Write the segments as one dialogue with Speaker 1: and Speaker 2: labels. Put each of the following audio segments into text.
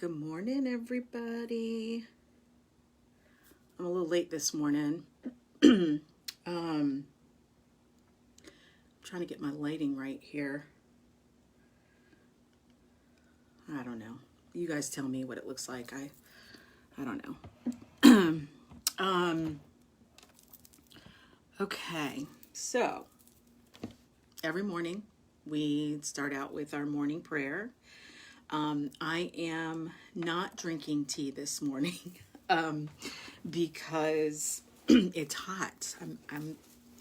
Speaker 1: Good morning, everybody. I'm a little late this morning. Trying to get my lighting right here. I don't know. You guys tell me what it looks like. I don't know. Okay. So, every morning we start out with our morning prayer. I am not drinking tea this morning because it's hot.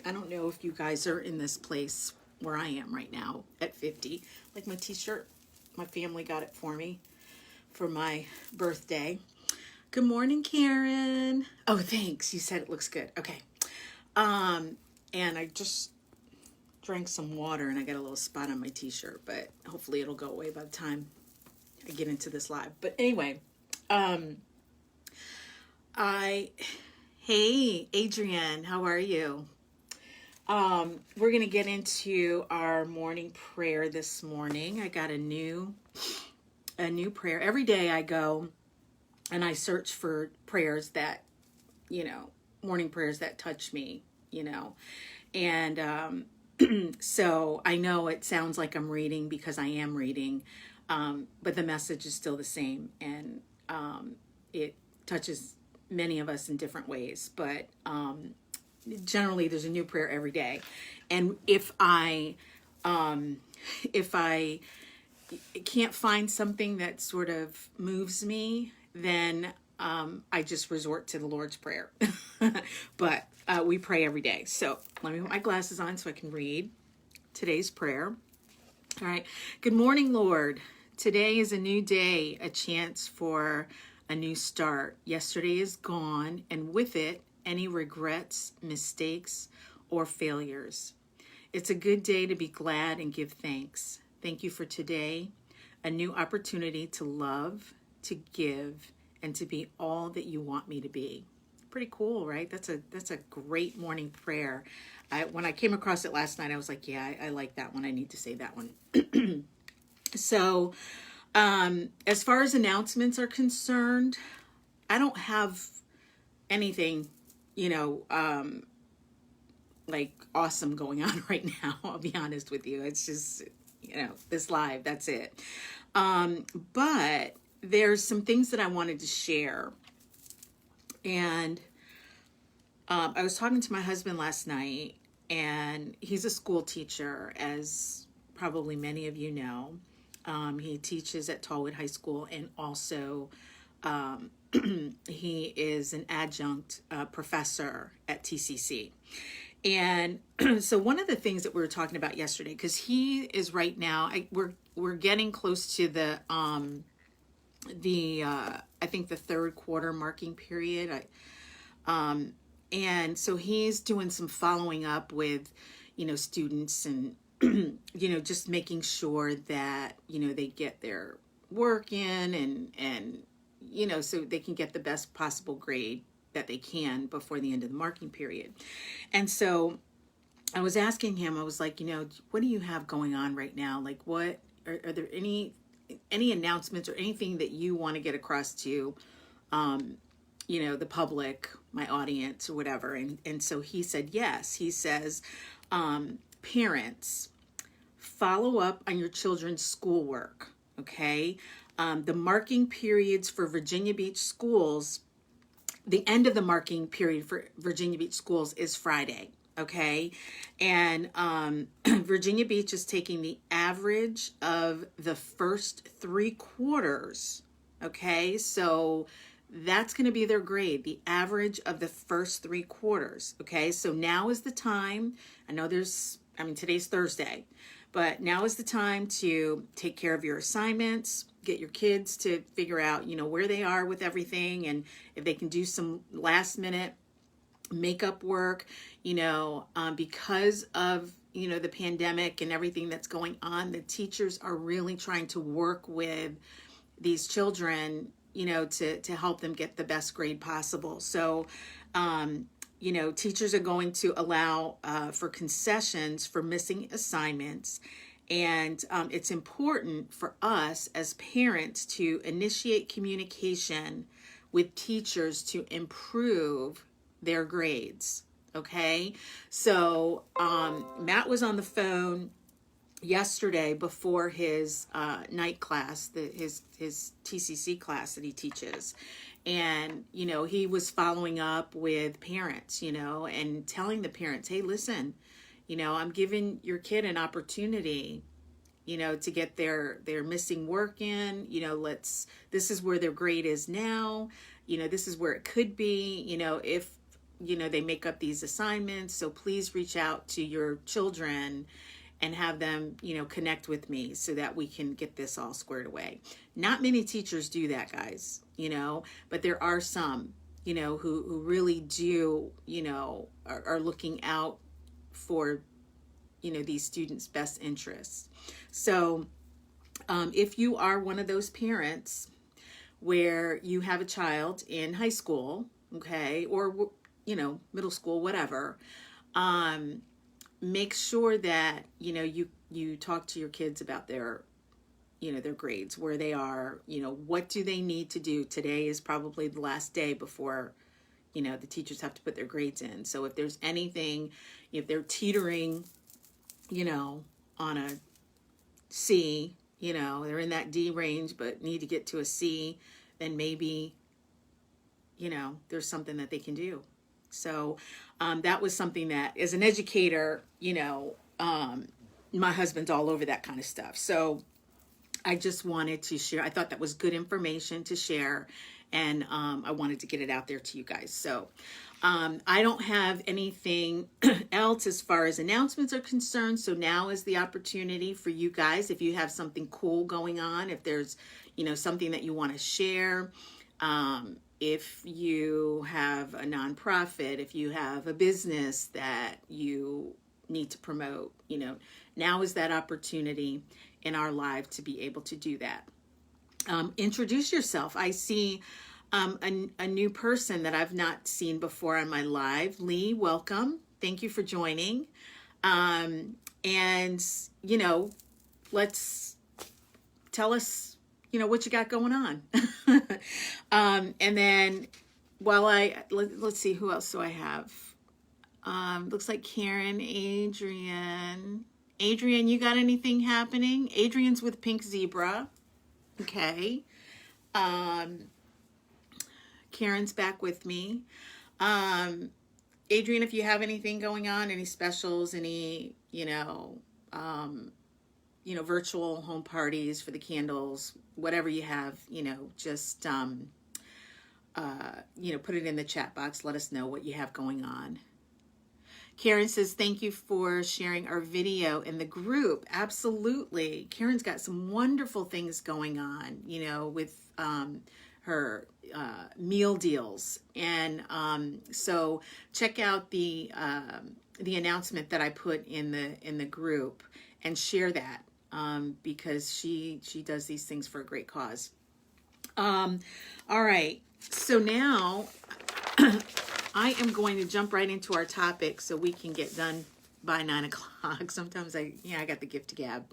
Speaker 1: I don't know if you guys are in this place where I am right now at 50. Like my t-shirt, my family got it for me for my birthday. Good morning, Karen. Oh, thanks. You said it looks good. Okay. And I just drank some water and I got a little spot on my t-shirt, but hopefully it'll go away by the time I get into this live. But anyway, hey, Adrienne, how are you? We're going to get into our morning prayer this morning. I got a new prayer. Every day I go and I search for prayers that, morning prayers that touch me, and, so I know it sounds like I'm reading because I am reading, but the message is still the same, and it touches many of us in different ways, but generally there's a new prayer every day. And if I can't find something that sort of moves me, then I just resort to the Lord's Prayer. But we pray every day. So let me put my glasses on so I can read today's prayer. All right. Good morning, Lord. Today is a new day, a chance for a new start. Yesterday is gone, and with it, any regrets, mistakes, or failures. It's a good day to be glad and give thanks. Thank you for today, a new opportunity to love, to give, and to be all that you want me to be. Pretty cool, right? That's a great morning prayer. When I came across it last night, I was like, yeah, I like that one. I need to say that one. So, as far as announcements are concerned, I don't have anything, like awesome going on right now. I'll be honest with you. It's just, this live, that's it. But there's some things that I wanted to share. And I was talking to my husband last night, and he's a school teacher, as probably many of you know. He teaches at Tallwood High School, and also he is an adjunct professor at TCC. And so one of the things that we were talking about yesterday, because he is right now, we're getting close to the I think the third quarter marking period. And so he's doing some following up with, students, and, just making sure that, they get their work in, and, so they can get the best possible grade that they can before the end of the marking period. And so I was asking him, I was like, what do you have going on right now? Like, what are there any announcements or anything that you want to get across to, the public, my audience, or whatever? And so he said, yes. He says, parents, follow up on your children's schoolwork. Okay. The marking periods for Virginia Beach schools, the end of the marking period for Virginia Beach schools is Friday. Okay. And Virginia Beach is taking the average of the first 3 quarters. Okay. So that's going to be their grade, the average of the first 3 quarters. Okay. So now is the time. I know today's Thursday, but now is the time to take care of your assignments, get your kids to figure out, where they are with everything, and if they can do some last minute makeup work, because of, the pandemic and everything that's going on. The teachers are really trying to work with these children, to help them get the best grade possible. So, teachers are going to allow for concessions for missing assignments, And it's important for us as parents to initiate communication with teachers to improve their grades. Okay, so Matt was on the phone yesterday before his night class, his TCC class that he teaches, and he was following up with parents, and telling the parents, hey, listen, I'm giving your kid an opportunity, to get their missing work in. This is where their grade is now. This is where it could be. If they make up these assignments, so please reach out to your children and have them, connect with me so that we can get this all squared away. Not many teachers do that, guys, but there are some, who really do, are looking out for, these students' best interests. So if you are one of those parents where you have a child in high school, okay, or, middle school, whatever, make sure that, you talk to your kids about their grades, where they are, what do they need to do. Today is probably the last day before, the teachers have to put their grades in. So if there's anything, if they're teetering, on a C, they're in that D range, but need to get to a C, then maybe, there's something that they can do. So that was something that, as an educator, my husband's all over that kind of stuff. So I just wanted to share. I thought that was good information to share, and I wanted to get it out there to you guys. So I don't have anything else as far as announcements are concerned. So now is the opportunity for you guys, if you have something cool going on, if there's, something that you want to share, if you have a nonprofit, if you have a business that you need to promote, now is that opportunity in our life to be able to do that. Introduce yourself. I see a new person that I've not seen before on my live. Lee, welcome. Thank you for joining. And, let's tell us, what you got going on. And then let's see, who else do I have? Looks like Karen, Adrian, you got anything happening? Adrian's with Pink Zebra. Okay. Karen's back with me. Adrian, if you have anything going on, any specials, any, virtual home parties for the candles, whatever you have, just, put it in the chat box. Let us know what you have going on. Karen says, thank you for sharing our video in the group. Absolutely. Karen's got some wonderful things going on, with her meal deals. And so check out the announcement that I put in the group and share that, because she does these things for a great cause. All right. So now I am going to jump right into our topic so we can get done by 9 o'clock. Sometimes I got the gift to gab.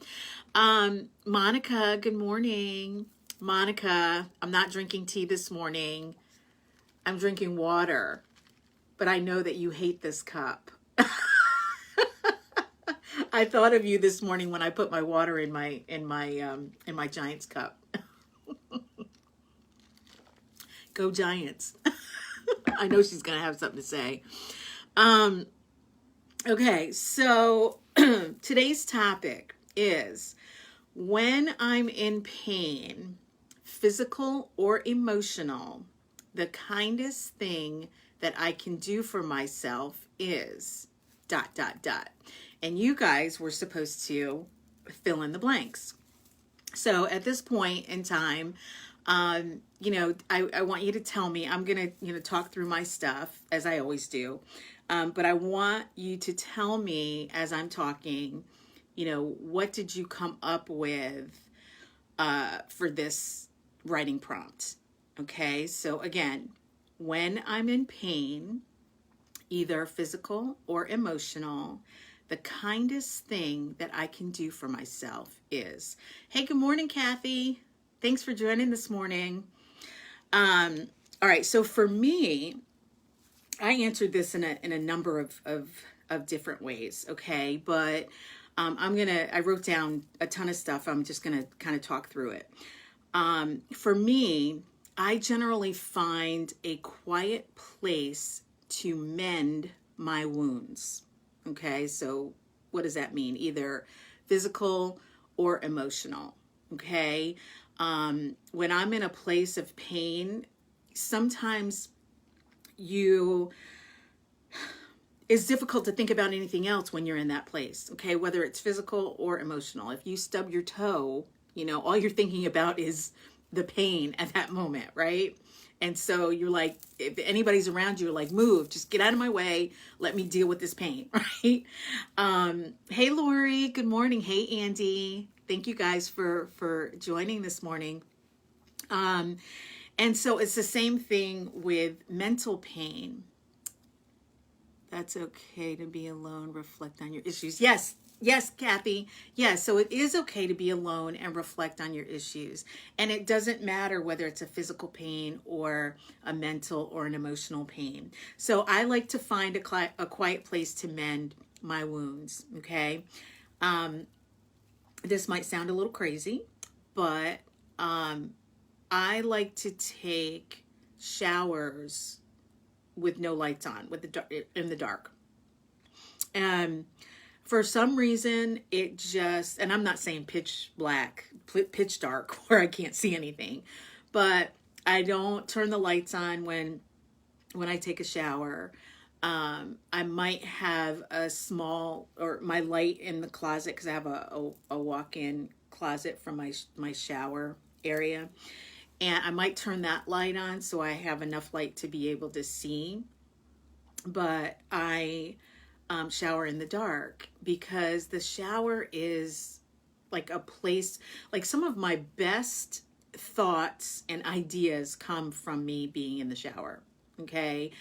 Speaker 1: Monica, good morning. Monica, I'm not drinking tea this morning. I'm drinking water, but I know that you hate this cup. I thought of you this morning when I put my water in my Giants cup. Go Giants. I know she's going to have something to say. Okay, so today's topic is, when I'm in pain, physical or emotional, the kindest thing that I can do for myself is ... And you guys were supposed to fill in the blanks. So at this point in time, I want you to tell me. I'm going to, talk through my stuff as I always do. But I want you to tell me as I'm talking, what did you come up with for this writing prompt? Okay. So again, when I'm in pain, either physical or emotional, the kindest thing that I can do for myself is, hey, good morning, Kathy. Thanks for joining this morning. All right, so for me, I answered this in a number of different ways, okay? But I wrote down a ton of stuff. I'm just gonna kind of talk through it. For me, I generally find a quiet place to mend my wounds. Okay, so what does that mean? Either physical or emotional. Okay, when I'm in a place of pain, sometimes it's difficult to think about anything else when you're in that place. Okay, whether it's physical or emotional. If you stub your toe, all you're thinking about is the pain at that moment, right? And so you're like, if anybody's around you, you're like, move, just get out of my way. Let me deal with this pain, right? Hey, Lori, good morning. Hey, Andy. Thank you guys for joining this morning. And so it's the same thing with mental pain. That's okay to be alone, reflect on your issues. Yes, Kathy. Yes, so it is okay to be alone and reflect on your issues. And it doesn't matter whether it's a physical pain or a mental or an emotional pain. So I like to find a quiet place to mend my wounds, okay? This might sound a little crazy, but I like to take showers with no lights on, in the dark. And for some reason, and I'm not saying pitch black, pitch dark, where I can't see anything, but I don't turn the lights on when I take a shower. I might have my light in the closet, because I have a walk-in closet from my shower area. And I might turn that light on so I have enough light to be able to see. But I shower in the dark, because the shower is like a place, like some of my best thoughts and ideas come from me being in the shower. Okay.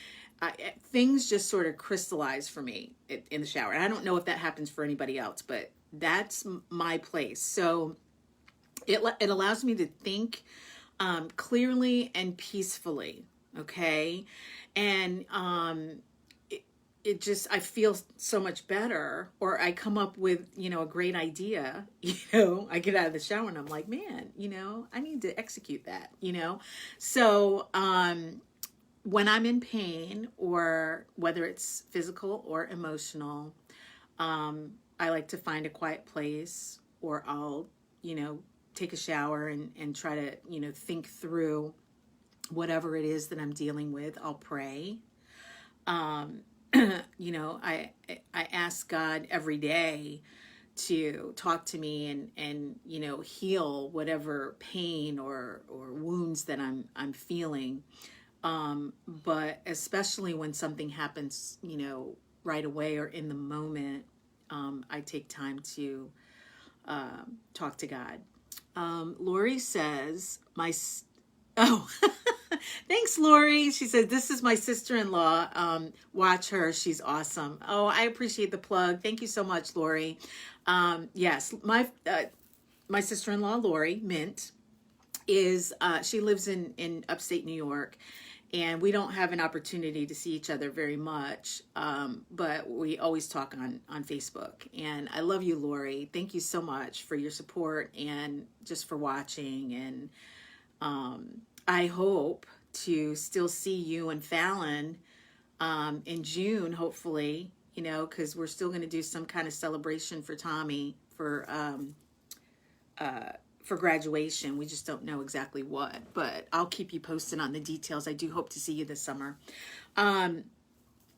Speaker 1: Things just sort of crystallize for me in the shower. And I don't know if that happens for anybody else, but that's my place. So it allows me to think clearly and peacefully. Okay. And I feel so much better, or I come up with, a great idea, I get out of the shower and I'm like, man, I need to execute that, So, when I'm in pain, or whether it's physical or emotional, I like to find a quiet place, or I'll, take a shower and try to, think through whatever it is that I'm dealing with. I'll pray. I ask God every day to talk to me and heal whatever pain or wounds that I'm feeling. But especially when something happens, right away or in the moment, I take time to talk to God. Lori says, thanks, Lori. She said, this is my sister-in-law. Watch her. She's awesome. Oh, I appreciate the plug. Thank you so much, Lori. Yes, my sister-in-law, Lori Mint, she lives in upstate New York, and we don't have an opportunity to see each other very much, but we always talk on Facebook. And I love you, Lori. Thank you so much for your support and just for watching. And I hope to still see you and Fallon in June, hopefully, because we're still going to do some kind of celebration for Tommy for graduation. We just don't know exactly what, but I'll keep you posted on the details. I do hope to see you this summer.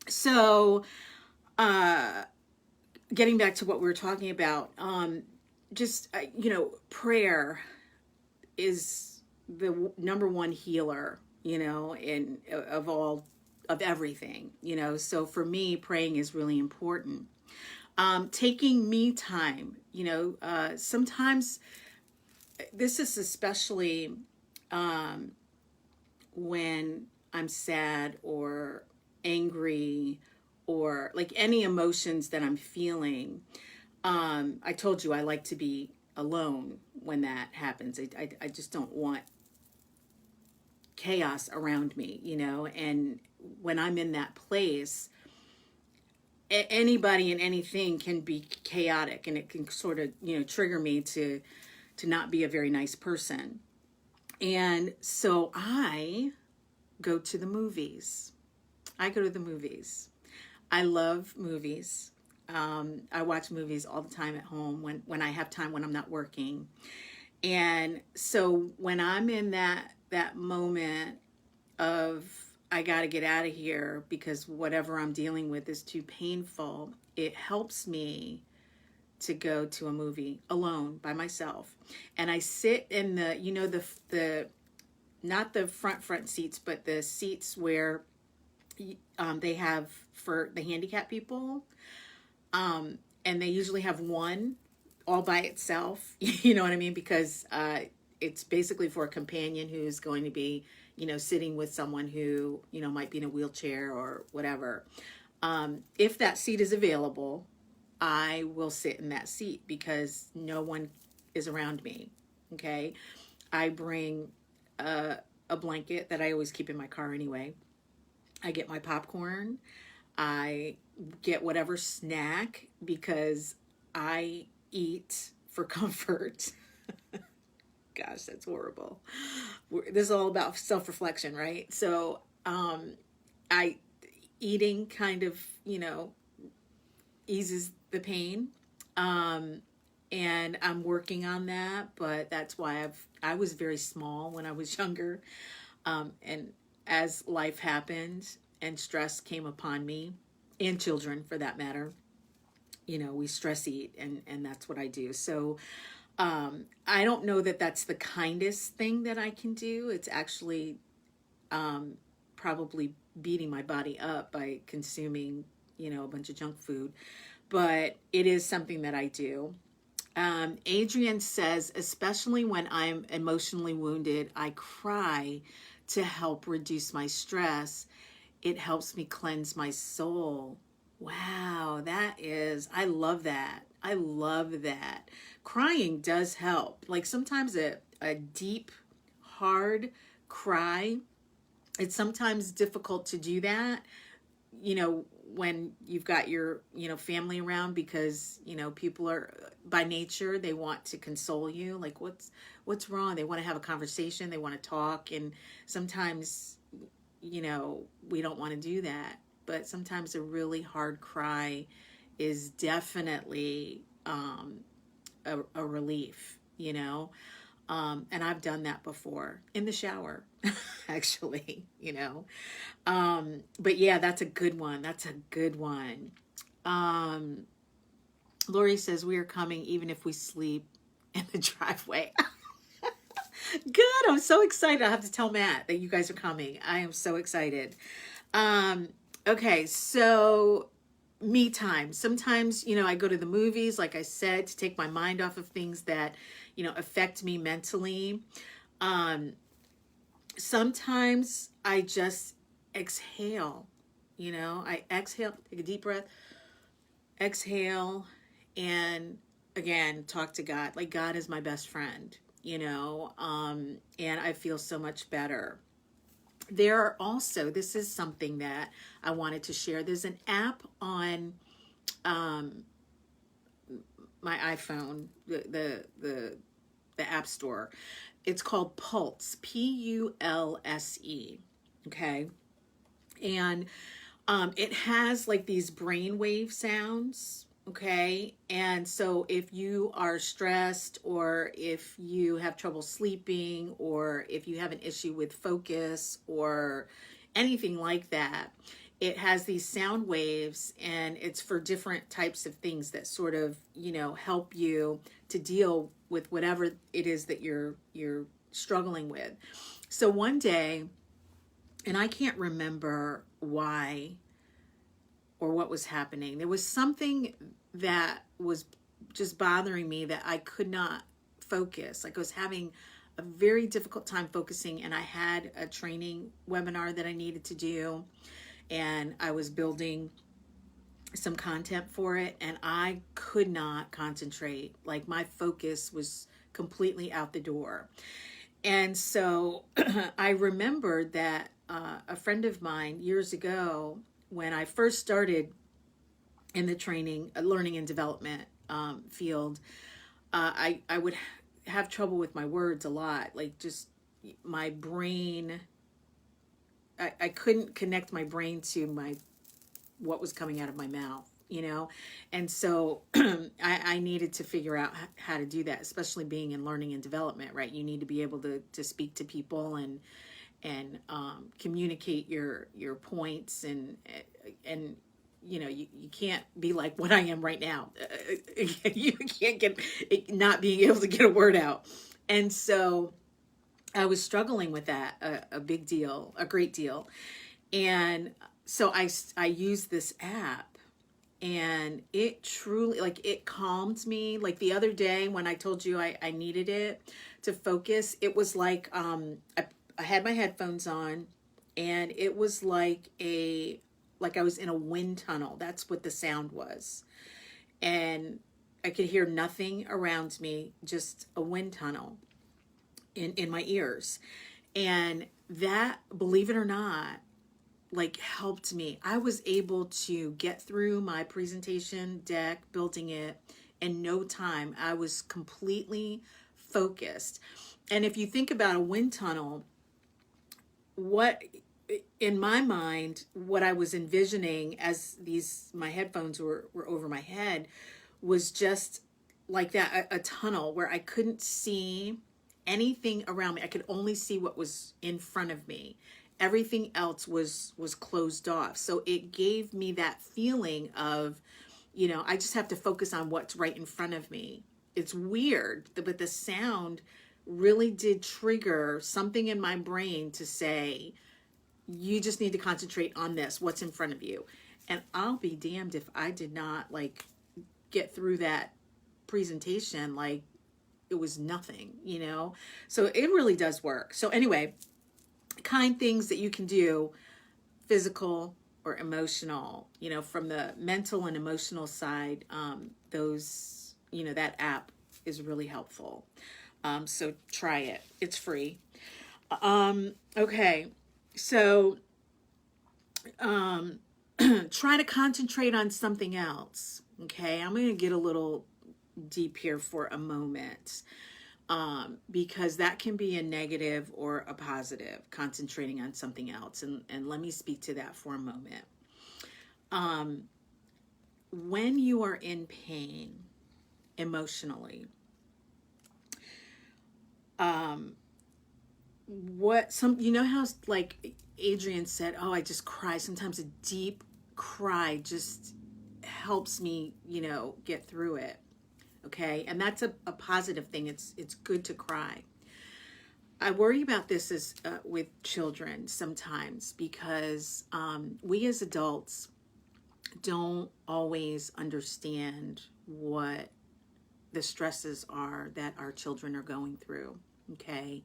Speaker 1: So getting back to what we were talking about, prayer is the number one healer, of everything, so for me, praying is really important. Taking me time, sometimes this is especially when I'm sad or angry or like any emotions that I'm feeling. I told you I like to be alone when that happens. I just don't want chaos around me, you know, and when I'm in that place, anybody and anything can be chaotic, and it can sort of, you know, trigger me to not be a very nice person. And so I go to the movies. I go to the movies. I love movies. I watch movies all the time at home when I have time, when I'm not working. And so when I'm in that moment of I got to get out of here because whatever I'm dealing with is too painful, it helps me to go to a movie alone by myself. And I sit in the, you know, the not the front seats, but the seats where they have for the handicapped people. And they usually have one all by itself, you know what I mean? Because it's basically for a companion who's going to be, you know, sitting with someone who, you know, might be in a wheelchair or whatever. If that seat is available, I will sit in that seat because no one is around me. Okay. I bring a blanket that I always keep in my car anyway. I get my popcorn. I get whatever snack because I eat for comfort. Gosh, that's horrible. This is all about self-reflection, right? So, I eating kind of, you know, eases the pain. And I'm working on that, but that's why I was very small when I was younger. And as life happened and stress came upon me, and children for that matter, you know, we stress eat, and that's what I do. So I don't know that that's the kindest thing that I can do. It's actually probably beating my body up by consuming, you know, a bunch of junk food. But it is something that I do. Adrian says, especially when I'm emotionally wounded, I cry to help reduce my stress. It helps me cleanse my soul. Wow, I love that. I love that. Crying does help. Like sometimes a deep, hard cry, it's sometimes difficult to do that, you know, when you've got your, you know, family around, because, you know, people are by nature, they want to console you. Like what's wrong? They want to have a conversation. They want to talk. And sometimes, you know, we don't want to do that. But sometimes a really hard cry is definitely a relief, you know. And I've done that before in the shower, actually, you know. But yeah, that's a good one. That's a good one. Lori says, we are coming even if we sleep in the driveway. Good. I'm so excited. I have to tell Matt that you guys are coming. I am so excited. Okay, so me time. Sometimes, you know, I go to the movies, like I said, to take my mind off of things that, you know, affect me mentally. Sometimes I just exhale, you know, I exhale, take a deep breath, exhale, and again, talk to God. Like God is my best friend, you know, and I feel so much better. There are also, this is something that I wanted to share. There's an app on my iPhone, the App Store. It's called Pulse, Pulse. Okay, and it has like these brainwave sounds. Okay, and so if you are stressed, or if you have trouble sleeping, or if you have an issue with focus or anything like that, it has these sound waves, and it's for different types of things that sort of, you know, help you to deal with whatever it is that you're struggling with. So one day, and I can't remember why or what was happening. There was something that was just bothering me that I could not focus. Like I was having a very difficult time focusing, and I had a training webinar that I needed to do, and I was building some content for it, and I could not concentrate. Like my focus was completely out the door. And so I remembered that a friend of mine years ago, when I first started in the training, learning and development field, I would have trouble with my words a lot. Like just my brain, I couldn't connect my brain to what was coming out of my mouth, you know? And so I needed to figure out how to do that, especially being in learning and development, right? You need to be able to speak to people and communicate your points and you know, you can't be like what I am right now. You can't get not being able to get a word out. And so I was struggling with that a big deal, a great deal. And so I used this app, and it truly, like, it calmed me. Like the other day when I told you I needed it to focus, it was like I had my headphones on, and it was like I was in a wind tunnel. That's what the sound was. And I could hear nothing around me, just a wind tunnel in my ears. And that, believe it or not, like helped me. I was able to get through my presentation deck, building it in no time. I was completely focused. And if you think about a wind tunnel, what in my mind, what I was envisioning as my headphones were over my head was just like that, a tunnel where I couldn't see anything around me. I could only see what was in front of me. Everything else was closed off. So it gave me that feeling of, you know, I just have to focus on what's right in front of me. It's weird, but the sound really did trigger something in my brain to say, you just need to concentrate on this, what's in front of you. And I'll be damned if I did not like get through that presentation like it was nothing, you know? So it really does work. So anyway, kind things that you can do, physical or emotional, you know, from the mental and emotional side, those, you know, that app is really helpful. So try it. It's free. Okay. So, try to concentrate on something else. Okay. I'm going to get a little deep here for a moment. Because that can be a negative or a positive, concentrating on something else. And let me speak to that for a moment. When you are in pain emotionally, you know how like Adrian said, oh, I just cry. Sometimes a deep cry just helps me, you know, get through it. Okay. And that's a positive thing. It's good to cry. I worry about this as with children sometimes because we as adults don't always understand what the stresses are that our children are going through. Okay.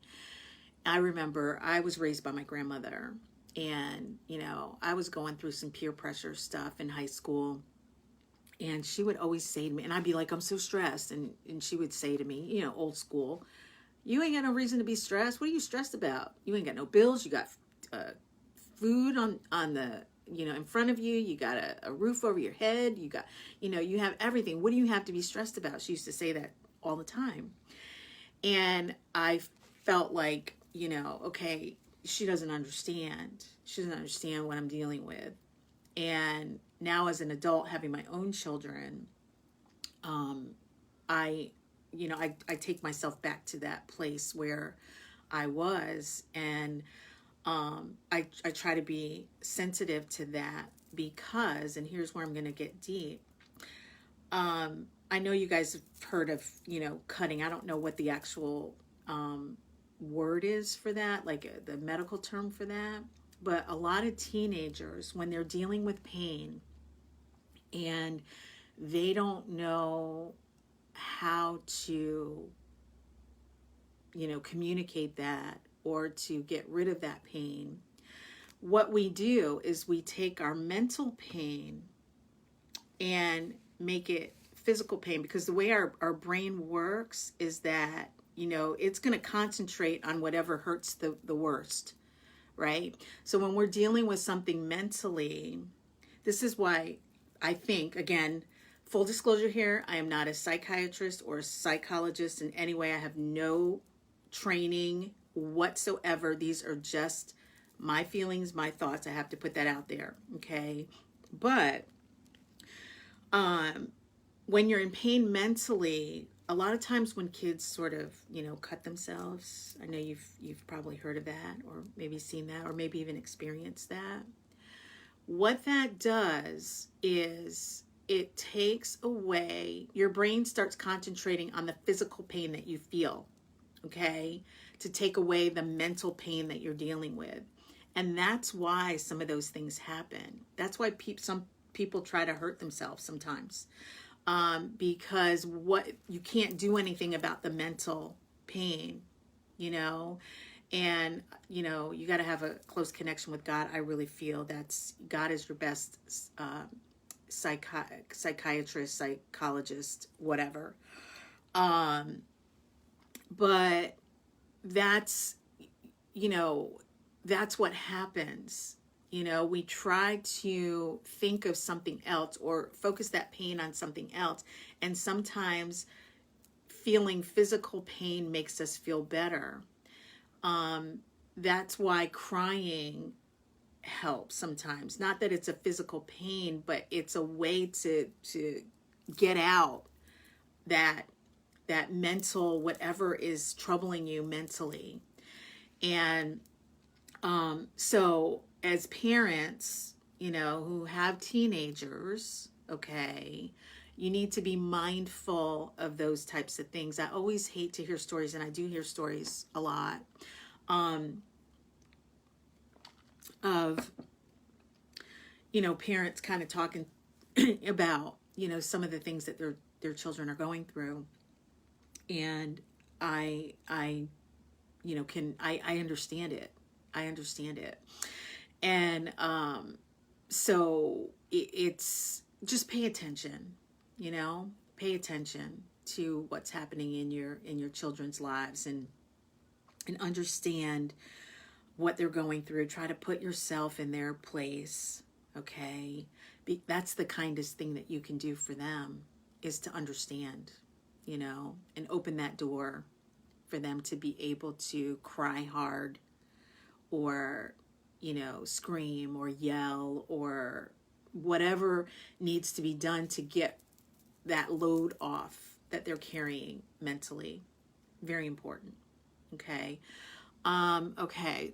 Speaker 1: I remember I was raised by my grandmother, and, you know, I was going through some peer pressure stuff in high school. And she would always say to me, and I'd be like, I'm so stressed. And she would say to me, you know, old school, you ain't got no reason to be stressed. What are you stressed about? You ain't got no bills. You got food on the, you know, in front of you. You got a roof over your head. You got, you know, you have everything. What do you have to be stressed about? She used to say that all the time. And I felt like, you know, okay, she doesn't understand. She doesn't understand what I'm dealing with. And now as an adult having my own children, I take myself back to that place where I was, and I try to be sensitive to that because, and here's where I'm going to get deep. I know you guys have heard of, you know, cutting. I don't know what the actual word is for that, like the medical term for that. But a lot of teenagers, when they're dealing with pain and they don't know how to, you know, communicate that or to get rid of that pain, what we do is we take our mental pain and make it physical pain, because the way our brain works is that, it's going to concentrate on whatever hurts the worst, right? So when we're dealing with something mentally, this is why I think, again, full disclosure here, I am not a psychiatrist or a psychologist in any way. I have no training whatsoever. These are just my feelings, my thoughts. I have to put that out there, okay? But when you're in pain mentally, a lot of times when kids sort of, cut themselves, I know you've probably heard of that, or maybe seen that, or maybe even experienced that. What that does is it takes away, your brain starts concentrating on the physical pain that you feel, okay, to take away the mental pain that you're dealing with. And that's why some of those things happen. That's why some people try to hurt themselves sometimes, because you can't do anything about the mental pain, and you got to have a close connection with God. I really feel God is your best psychiatrist, psychologist, whatever. But that's what happens. We try to think of something else or focus that pain on something else. And sometimes feeling physical pain makes us feel better. That's why crying helps sometimes. Not that it's a physical pain, but it's a way to get out that mental, whatever is troubling you mentally. And so as parents, who have teenagers, okay, you need to be mindful of those types of things. I always hate to hear stories, and I do hear stories a lot, of, parents kind of talking about, some of the things that their children are going through. And I understand it. I understand it. And so it's just pay attention, pay attention to what's happening in your children's lives, and understand what they're going through. Try to put yourself in their place, okay? That's the kindest thing that you can do for them, is to understand, and open that door for them to be able to cry hard, or, scream or yell, or whatever needs to be done to get that load off that they're carrying mentally. Very important. Okay. Okay.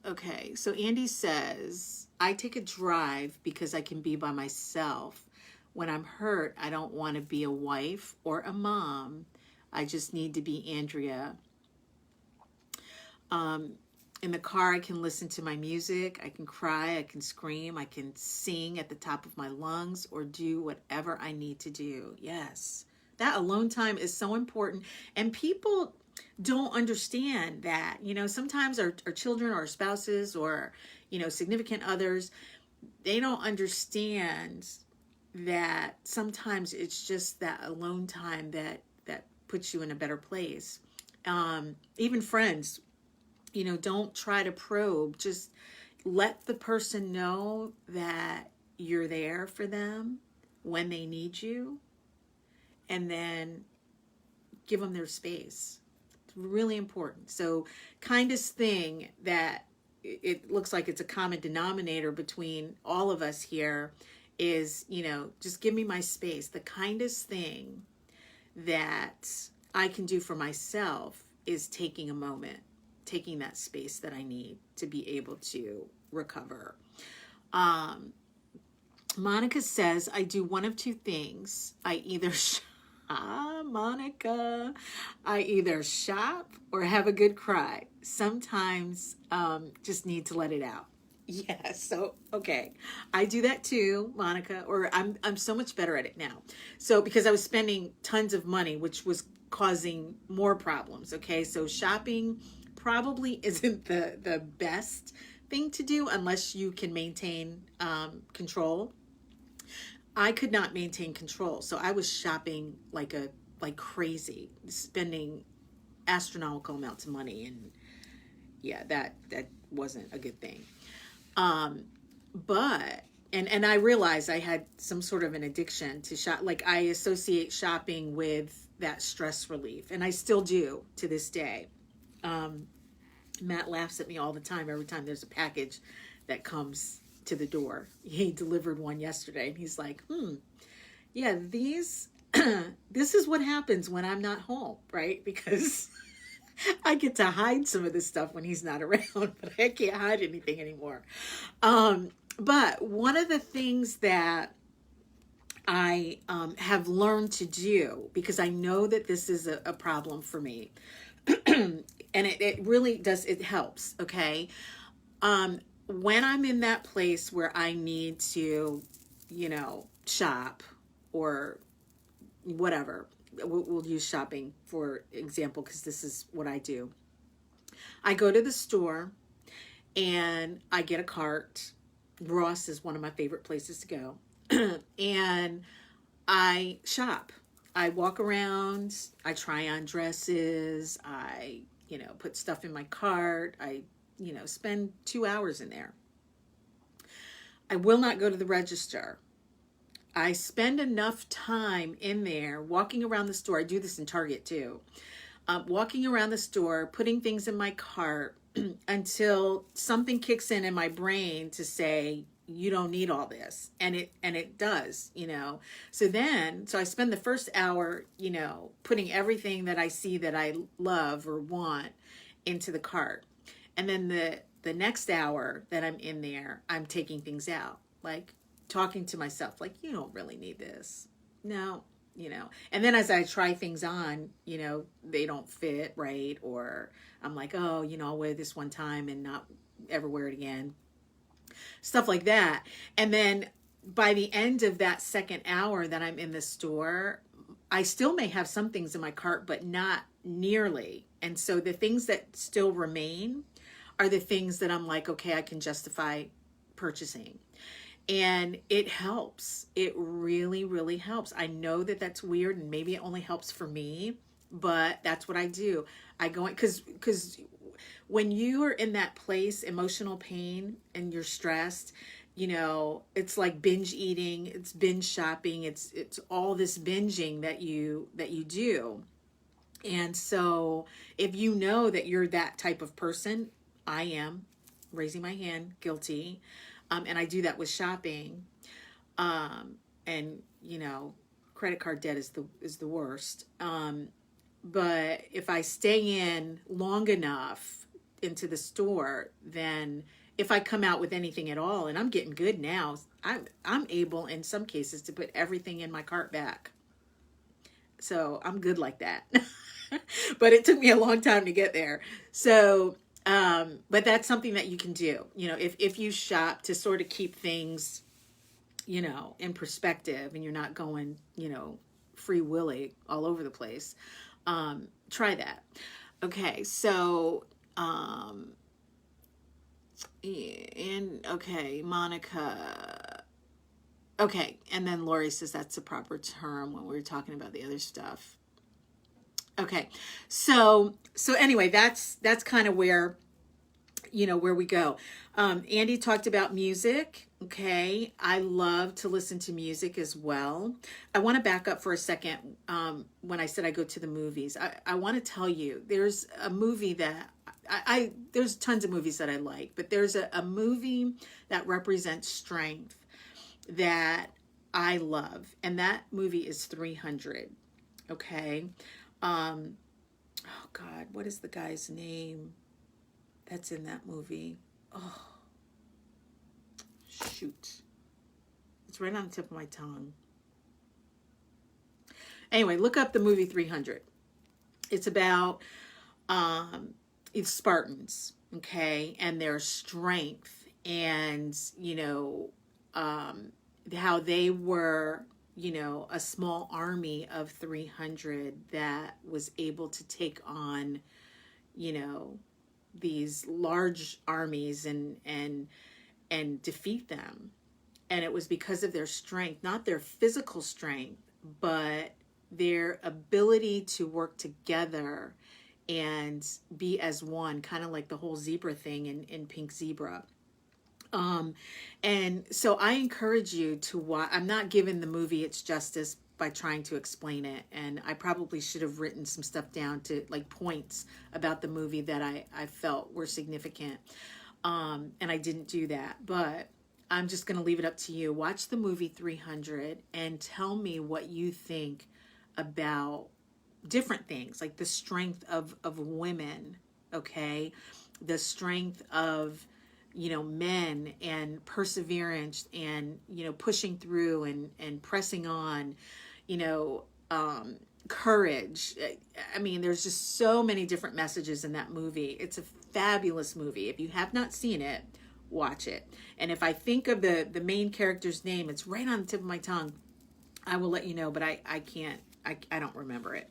Speaker 1: Okay. So Andy says, I take a drive because I can be by myself. When I'm hurt, I don't want to be a wife or a mom. I just need to be Andrea. In the car, I can listen to my music. I can cry. I can scream. I can sing at the top of my lungs, or do whatever I need to do. Yes. That alone time is so important. And people don't understand that, sometimes our children or our spouses or, significant others, they don't understand that sometimes it's just that alone time that puts you in a better place. Even friends, don't try to probe. Just let the person know that you're there for them when they need you, and then give them their space. It's really important. So kindest thing that it looks like it's a common denominator between all of us here is, just give me my space. The kindest thing that I can do for myself is taking a moment, taking that space that I need to be able to recover. Monica says, I do one of two things. I either Monica, I either shop or have a good cry. Sometimes just need to let it out. Yes. So, okay. I do that too, Monica, or I'm so much better at it now. So, because I was spending tons of money, which was causing more problems. Okay. So shopping probably isn't the best thing to do unless you can maintain control. I could not maintain control, so I was shopping like crazy, spending astronomical amounts of money, and yeah, that wasn't a good thing. But and I realized I had some sort of an addiction to shop. Like, I associate shopping with that stress relief, and I still do to this day. Matt laughs at me all the time every time there's a package that comes to the door. He delivered one yesterday, and he's like, yeah, these this is what happens when I'm not home, right? Because I get to hide some of this stuff when he's not around, but I can't hide anything anymore. But one of the things that I have learned to do, because I know that this is a problem for me, and it really does, it helps, okay? When I'm in that place where I need to, shop or whatever, we'll use shopping for example, because this is what I do. I go to the store and I get a cart. Ross is one of my favorite places to go. And I shop. I walk around, I try on dresses, I, put stuff in my cart, I, spend 2 hours in there. I will not go to the register. I spend enough time in there walking around the store. I do this in Target too. Walking around the store, putting things in my cart until something kicks in my brain to say, you don't need all this. And it does, So I spend the first hour, putting everything that I see that I love or want into the cart. And then the next hour that I'm in there, I'm taking things out, like talking to myself, like, you don't really need this. No, and then as I try things on, they don't fit right. Or I'm like, oh, I'll wear this one time and not ever wear it again. Stuff like that. And then by the end of that second hour that I'm in the store, I still may have some things in my cart, but not nearly. And so the things that still remain are the things that I'm like, okay, I can justify purchasing. And it helps. It really, really helps. I know that that's weird, and maybe it only helps for me, but that's what I do. I go in, because when you are in that place, emotional pain, and you're stressed, it's like binge eating, it's binge shopping, it's all this binging that you do. And so if you know that you're that type of person, I am, raising my hand, guilty. And I do that with shopping. And credit card debt is the worst. But if I stay in long enough into the store, then if I come out with anything at all, and I'm getting good now, I'm able in some cases to put everything in my cart back. So I'm good like that. But it took me a long time to get there. So, but that's something that you can do, if you shop, to sort of keep things, in perspective, and you're not going, free willy all over the place. Try that. Okay. So, Monica. Okay. And then Lori says that's the proper term when we were talking about the other stuff. Okay. So anyway, that's kind of where we go. Andy talked about music. Okay. I love to listen to music as well. I want to back up for a second. When I said I go to the movies, I want to tell you, there's a movie that there's tons of movies that I like, but there's a movie that represents strength that I love. And that movie is 300. Okay. Oh God, what is the guy's name that's in that movie? Oh, shoot. It's right on the tip of my tongue. Anyway, look up the movie 300. It's about it's Spartans, okay, and their strength, and how they were, a small army of 300 that was able to take on, these large armies and defeat them. And it was because of their strength, not their physical strength, but their ability to work together and be as one, kind of like the whole zebra thing in Pink Zebra. Um, and so I encourage you to watch. I'm not giving the movie its justice by trying to explain it. And I probably should have written some stuff down to like points about the movie that I felt were significant. And I didn't do that, but I'm just going to leave it up to you. Watch the movie 300 and tell me what you think about different things, like the strength of women, okay? The strength of, men, and perseverance, and, pushing through and pressing on, you know, courage. I mean, there's just so many different messages in that movie. It's a fabulous movie. If you have not seen it, watch it. And if I think of the main character's name, it's right on the tip of my tongue. I will let you know, but I can't, I don't remember it.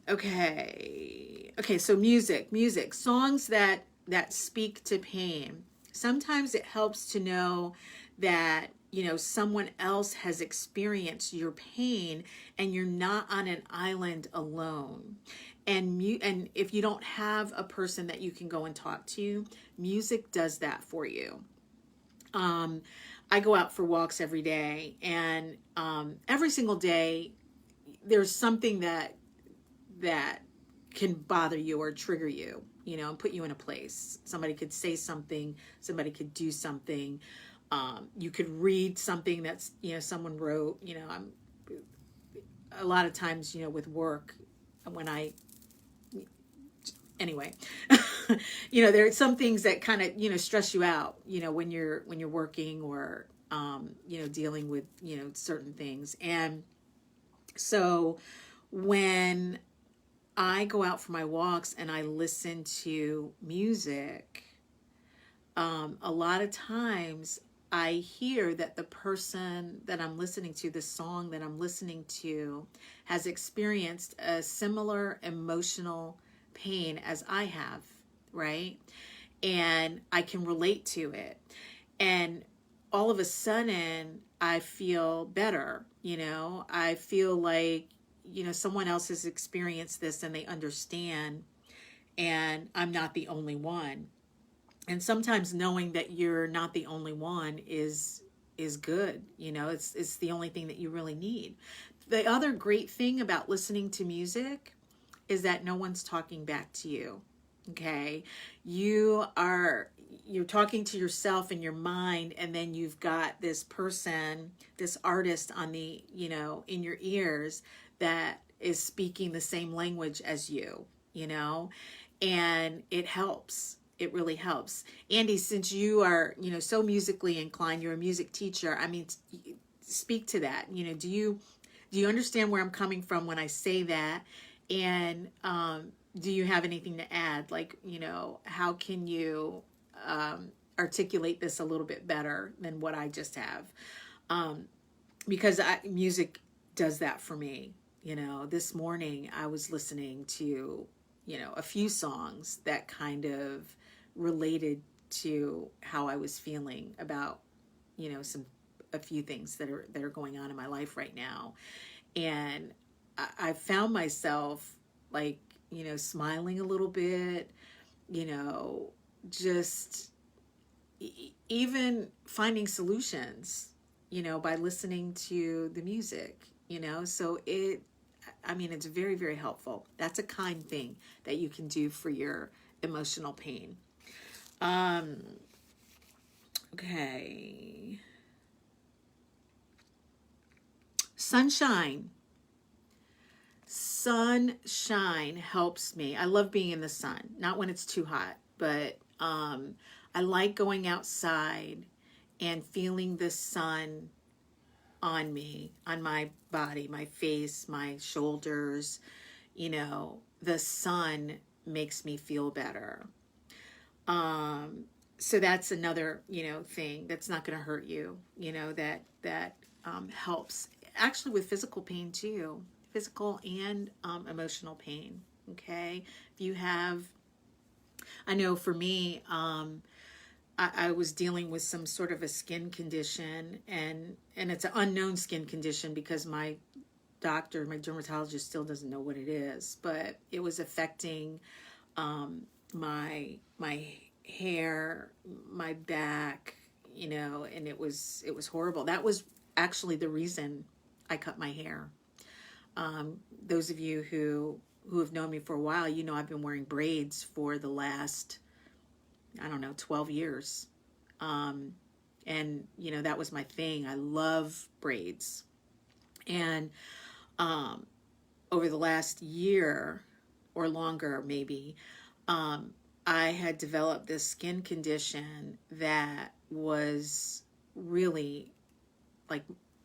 Speaker 1: Okay, so music, songs that speak to pain. Sometimes it helps to know that, someone else has experienced your pain and you're not on an island alone. And if you don't have a person that you can go and talk to, music does that for you. I go out for walks every day, and every single day there's something that can bother you or trigger you, and put you in a place. Somebody could say something, somebody could do something. You could read something that's, someone wrote. I'm a lot of times, with work, when anyway, there are some things that kind of, stress you out, when you're working, or, dealing with, certain things. And so when I go out for my walks and I listen to music, a lot of times I hear that the person that I'm listening to, the song that I'm listening to, has experienced a similar emotional pain as I have, right? And I can relate to it. And all of a sudden, I feel better. I feel like, someone else has experienced this and they understand, and I'm not the only one. And sometimes knowing that you're not the only one is good. It's the only thing that you really need. The other great thing about listening to music is that no one's talking back to you. Okay? You're talking to yourself in your mind, and then you've got this person, this artist on the, in your ears that is speaking the same language as you, and it helps. It really helps. Andy, since you are, so musically inclined, you're a music teacher. I mean, speak to that. Do you understand where I'm coming from when I say that? And do you have anything to add? Like, how can you articulate this a little bit better than what I just have? Because music does that for me. This morning I was listening to, a few songs that kind of related to how I was feeling about, a few things that are going on in my life right now. And I found myself like, smiling a little bit, just even finding solutions, by listening to the music, so it's very, very helpful. That's a kind thing that you can do for your emotional pain. Okay. Sunshine helps me. I love being in the sun, not when it's too hot, but I like going outside and feeling the sun on me, on my body, my face, my shoulders. The sun makes me feel better. So that's another, thing that's not going to hurt you, that helps actually with physical pain too, physical and emotional pain. Okay. If you have I know for me, I was dealing with some sort of a skin condition, and it's an unknown skin condition because my doctor, my dermatologist, still doesn't know what it is, but it was affecting my hair, my back, and it was horrible. That was actually the reason I cut my hair. Those of you who have known me for a while, I've been wearing braids for the last, I don't know, 12 years. And that was my thing. I love braids. And over the last year or longer, maybe, I had developed this skin condition that was really like,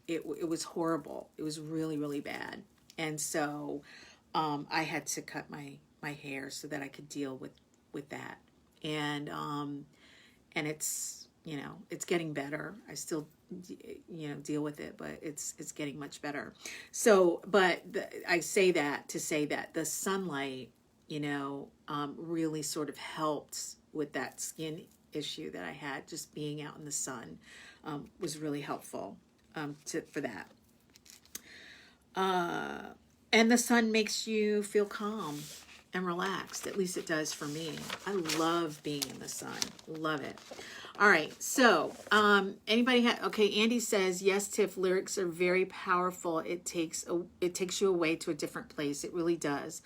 Speaker 1: it was horrible. It was really, really bad. And so I had to cut my hair so that I could deal with that. And it's getting better. I still deal with it, but it's getting much better. So, but I say that to say that the sunlight, really sort of helped with that skin issue that I had. Just being out in the sun was really helpful for that. And the sun makes you feel calm and relaxed. At least it does for me. I love being in the sun. Love it. All right. So, anybody okay, Andy says, yes, Tiff, lyrics are very powerful. It takes you away to a different place. It really does.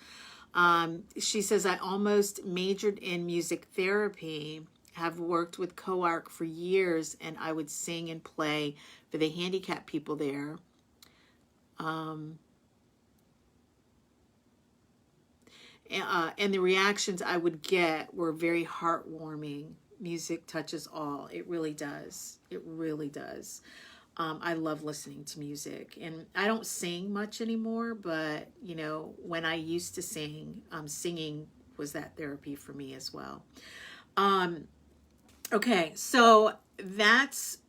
Speaker 1: She says, I almost majored in music therapy, have worked with COARC for years, and I would sing and play for the handicapped people there. And the reactions I would get were very heartwarming. Music touches all. It really does. It really does. I love listening to music, and I don't sing much anymore, but when I used to sing, singing was that therapy for me as well. Okay, so that's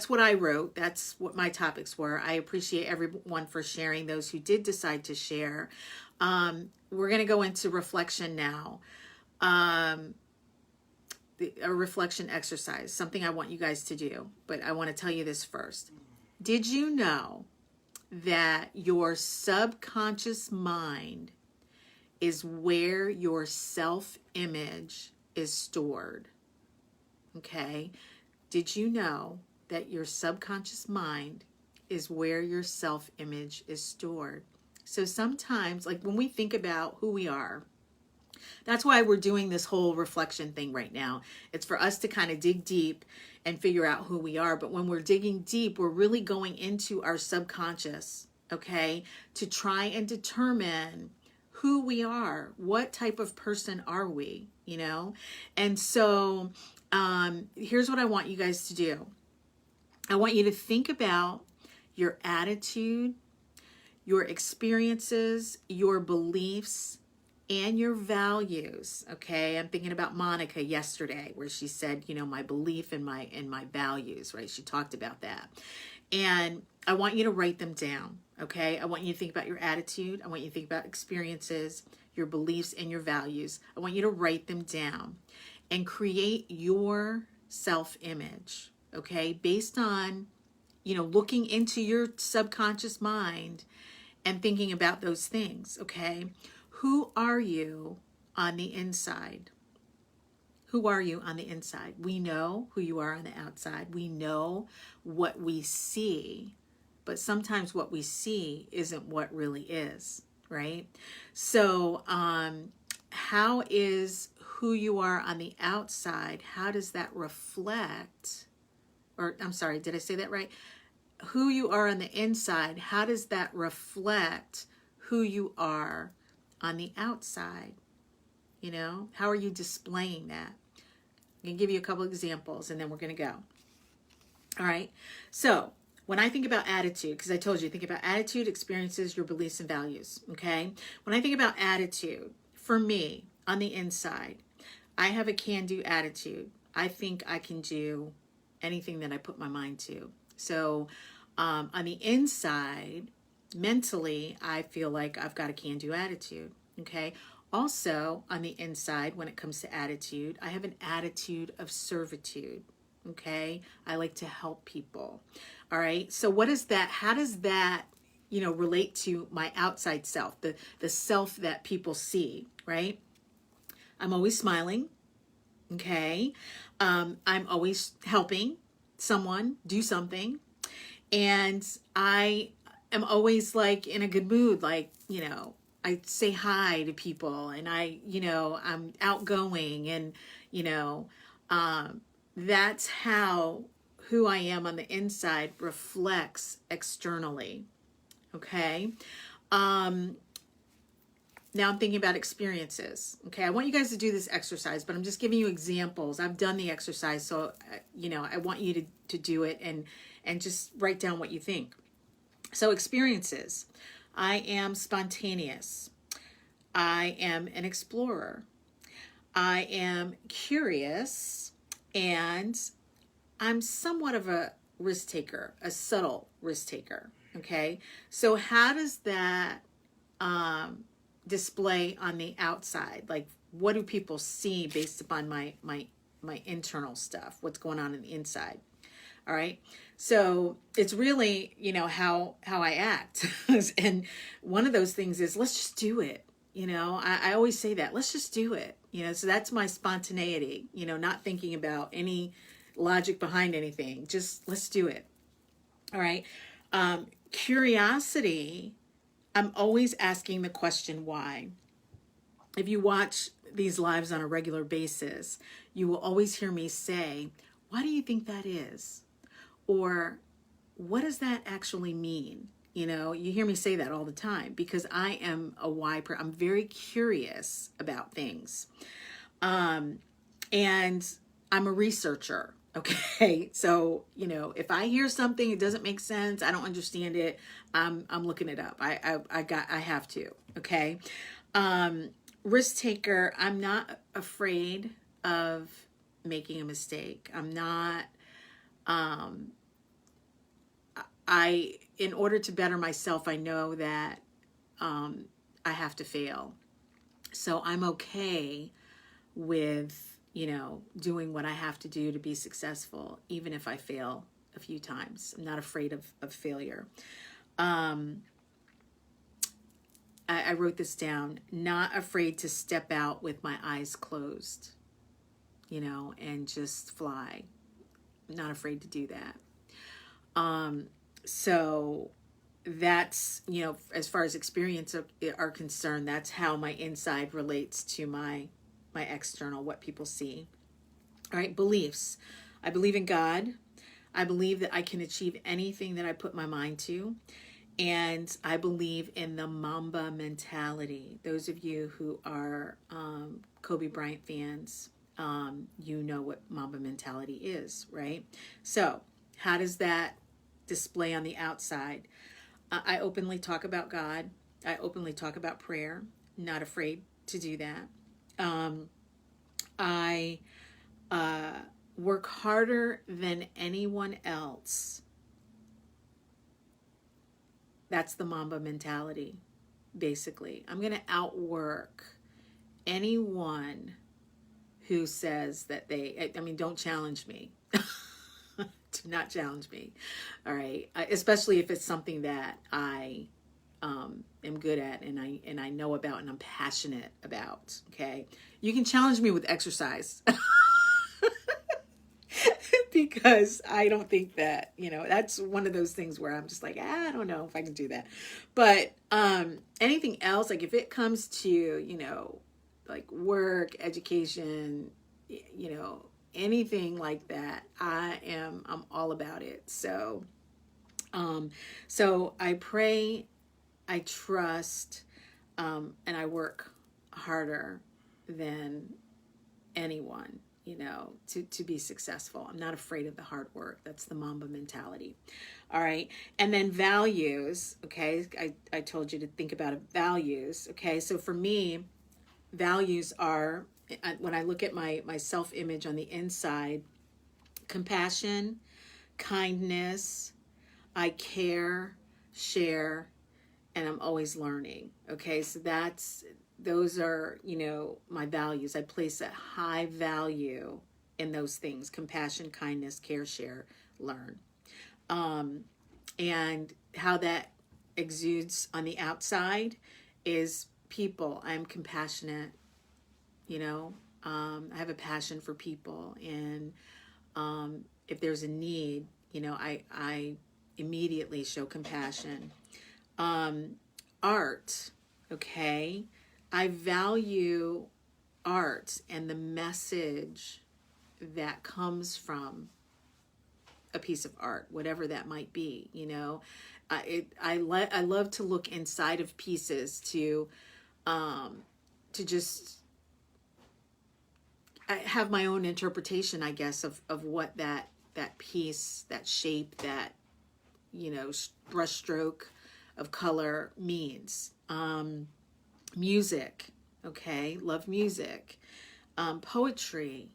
Speaker 1: what I wrote. That's what my topics were. I appreciate everyone for sharing, those who did decide to share. We're going to go into reflection now. A reflection exercise, something I want you guys to do, but I want to tell you this first. Did you know that your subconscious mind is where your self-image is stored? Okay. Did you know that your subconscious mind is where your self-image is stored? So sometimes, like when we think about who we are, that's why we're doing this whole reflection thing right now. It's for us to kind of dig deep and figure out who we are. But when we're digging deep, we're really going into our subconscious, okay, to try and determine who we are. What type of person are we, And so here's what I want you guys to do. I want you to think about your attitude, your experiences, your beliefs, and your values. Okay, I'm thinking about Monica yesterday, where she said, my belief and my values, right? She talked about that. And I want you to write them down. Okay, I want you to think about your attitude. I want you to think about experiences, your beliefs, and your values. I want you to write them down and create your self-image. Okay, based on, looking into your subconscious mind and thinking about those things. Okay, who are you on the inside? Who are you on the inside? We know who you are on the outside. We know what we see, but sometimes what we see isn't what really is, right? So, how is who you are on the outside? How does that reflect? Or, I'm sorry, did I say that right? Who you are on the inside, how does that reflect who you are on the outside? How are you displaying that? I'm going to give you a couple examples and then we're going to go. All right. So when I think about attitude, because I told you, think about attitude, experiences, your beliefs and values. Okay. When I think about attitude, for me, on the inside, I have a can-do attitude. I think I can do anything that I put my mind to. So on the inside, mentally, I feel like I've got a can-do attitude. Okay. Also, on the inside, when it comes to attitude, I have an attitude of servitude. Okay. I like to help people. All right. So what is that? How does that, relate to my outside self, the self that people see, right? I'm always smiling. Okay. I'm always helping someone do something. And I am always like in a good mood. Like, I say hi to people, and I'm outgoing, and, that's how who I am on the inside reflects externally. Okay. Now I'm thinking about experiences. Okay. I want you guys to do this exercise, but I'm just giving you examples. I've done the exercise. So, I want you to do it and just write down what you think. So experiences. I am spontaneous. I am an explorer. I am curious, and I'm somewhat of a risk taker, a subtle risk taker. Okay. So how does that display on the outside? Like, what do people see based upon my internal stuff? What's going on the inside? All right. So it's really, how I act. And one of those things is, let's just do it. I always say that, let's just do it. So that's my spontaneity, not thinking about any logic behind anything. Just let's do it. All right. Curiosity. I'm always asking the question, why? If you watch these lives on a regular basis, you will always hear me say, why do you think that is? Or what does that actually mean? You hear me say that all the time, because I am a why person. I'm very curious about things. And I'm a researcher. Okay. So, if I hear something, it doesn't make sense, I don't understand it, I'm looking it up. I have to. Okay. Risk taker. I'm not afraid of making a mistake. I'm not, in order to better myself, I know that, I have to fail. So I'm okay with, doing what I have to do to be successful, even if I fail a few times. I'm not afraid of failure. I wrote this down, not afraid to step out with my eyes closed, and just fly. I'm not afraid to do that. So that's, as far as experience are concerned, that's how my inside relates to my external, what people see. All right. Beliefs. I believe in God. I believe that I can achieve anything that I put my mind to. And I believe in the Mamba mentality. Those of you who are Kobe Bryant fans, you know what Mamba mentality is, right? So how does that display on the outside? I openly talk about God. I openly talk about prayer. Not afraid to do that. I work harder than anyone else. That's the Mamba mentality, basically. I'm going to outwork anyone who says that don't challenge me. Do not challenge me. All right. Especially if it's something that I am good at, and I know about, and I'm passionate about. Okay. You can challenge me with exercise. Because I don't think that, that's one of those things where I'm just like, I don't know if I can do that. But anything else, like if it comes to, like work, education, anything like that, I'm all about it. So I pray, I trust, and I work harder than anyone, to be successful. I'm not afraid of the hard work. That's the Mamba mentality. All right. And then values. Okay. I told you to think about values. Okay. So for me, values are, when I look at my self-image on the inside, compassion, kindness, I care, share, and I'm always learning. Okay. So those are, you know, my values. I place a high value in those things: compassion, kindness, care, share, learn. And how that exudes on the outside is people. I'm compassionate, you know. I have a passion for people, and if there's a need, you know, I immediately show compassion. Art, okay? I value art and the message that comes from a piece of art, whatever that might be, you know. I love to look inside of pieces to just I have my own interpretation, I guess, of what that piece, that shape, that, you know, brushstroke of color means. Music, okay, love music. Poetry,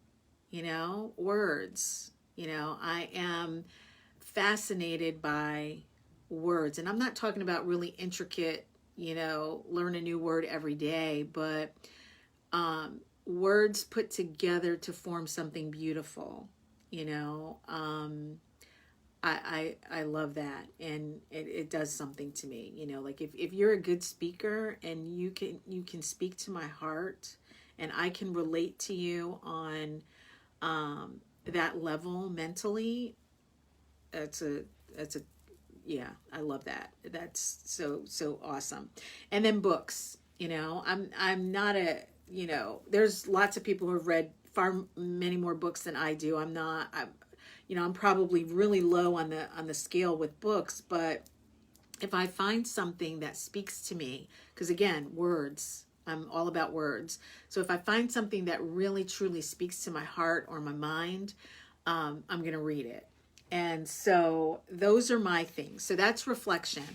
Speaker 1: you know, words. You know, I am fascinated by words, and I'm not talking about really intricate, you know, learn a new word every day, but words put together to form something beautiful, you know. I love that, and it does something to me, you know. Like if you're a good speaker and you can speak to my heart, and I can relate to you on that level mentally, that's a yeah, I love that. That's so awesome. And then books, you know, I'm not a, you know, there's lots of people who have read far many more books than I do. I'm you know, I'm probably really low on the scale with books, but if I find something that speaks to me, because again, words, I'm all about words. So if I find something that really truly speaks to my heart or my mind, I'm going to read it. And so those are my things. So that's reflection.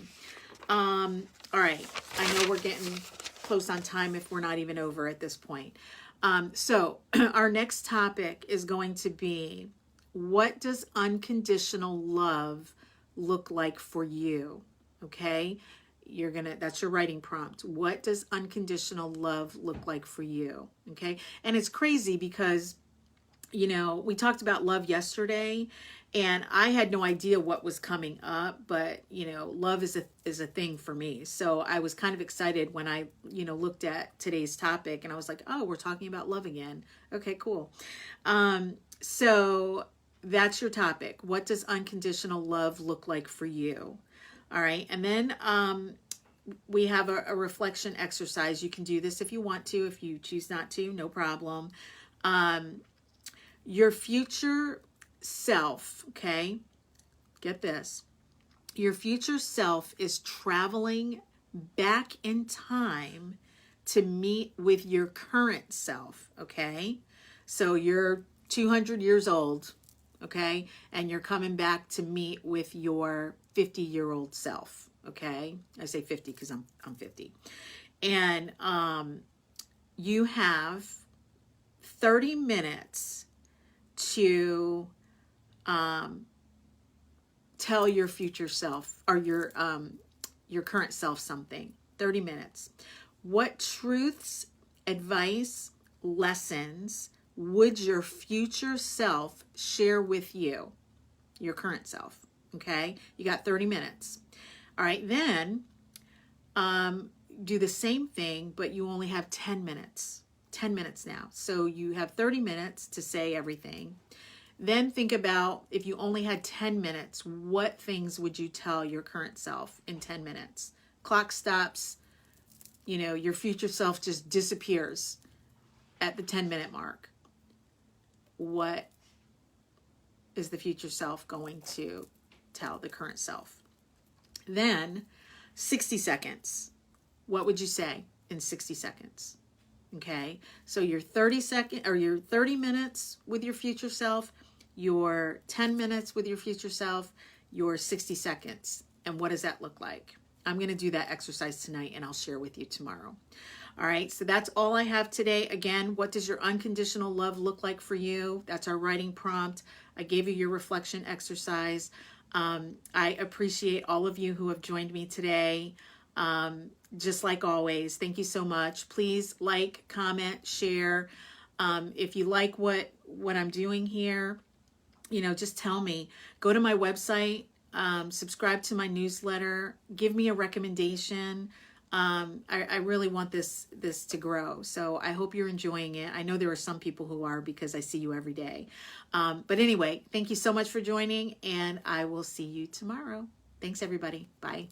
Speaker 1: All right. I know we're getting close on time if we're not even over at this point. So our next topic is going to be, what does unconditional love look like for you? Okay. That's your writing prompt. What does unconditional love look like for you? Okay. And it's crazy because, you know, we talked about love yesterday, and I had no idea what was coming up, but, you know, love is a thing for me. So I was kind of excited when I, you know, looked at today's topic, and I was like, oh, we're talking about love again. Okay, cool. So that's your topic. What does unconditional love look like for you? All right. And then we have a reflection exercise. You can do this if you want to. If you choose not to, no problem. Your future self, okay? Get this. Your future self is traveling back in time to meet with your current self, okay? So you're 200 years old, okay? And you're coming back to meet with your 50-year-old self, okay? I say 50 because I'm 50. And you have 30 minutes to tell your future self or your current self something. 30 minutes. What truths, advice, lessons would your future self share with you, your current self? Okay, you got 30 minutes. All right, then do the same thing, but you only have 10 minutes. 10 minutes now. So you have 30 minutes to say everything. Then think about, if you only had 10 minutes, what things would you tell your current self in 10 minutes? Clock stops, you know, your future self just disappears at the 10-minute mark. What is the future self going to tell the current self? Then 60 seconds. What would you say in 60 seconds? Okay, so your 30 minutes with your future self, your 10 minutes with your future self, your 60 seconds. And what does that look like? I'm going to do that exercise tonight, and I'll share with you tomorrow. All right, so that's all I have today. Again, what does your unconditional love look like for you? That's our writing prompt. I gave you your reflection exercise. I appreciate all of you who have joined me today. just like always, thank you so much. Please like, comment, share. If you like what I'm doing here, just tell me. Go to my website, subscribe to my newsletter, give me a recommendation. I really want this to grow. So I hope you're enjoying it. I know there are some people who are, because I see you every day. But anyway, thank you so much for joining, and I will see you tomorrow. Thanks, everybody. Bye.